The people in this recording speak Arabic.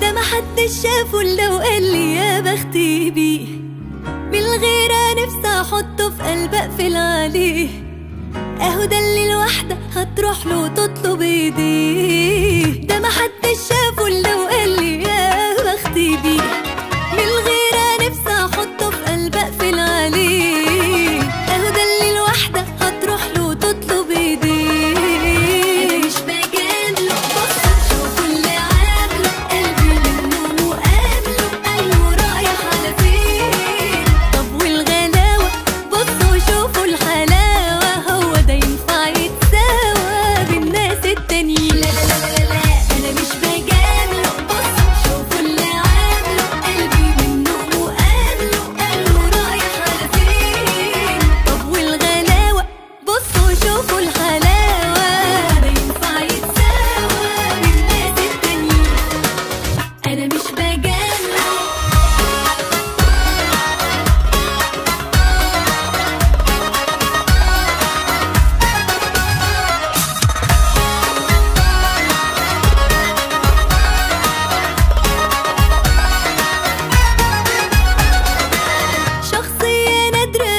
ده محدش شافه الا وقالي يا بختي بيه، من الغيرة نفسي احطه في قلب اقفل عليه، اهو ده اللي الواحدة هتروح له تطلب ايديه. ده محدش شافه الا وقالي يا بختي بيه، من الغيرة نفسي احطه في قلب اقفل عليه، اهو ده اللي الواحدة هتروح له تطلب ايديه. انا مش بجامله، بصوا شوفوا اللي عامله، قلبي منه مقابله، ايوه رايح على فين؟ طب والغلاوة بصوا شوفوا الحلاوة، هو ده ينفع يتساوى بالناس التانيين؟ لا لا لا لا لا، انا مش بجامله، بصوا شوفوا اللي عامله، قلبي منه مقابله، ايوه رايح على فين؟ طب والغلاوة بصوا شوفوا الحلاوة، ده ينفع يتساوى بالناس التانيين؟ انا مش بجامله. شخصية نادرة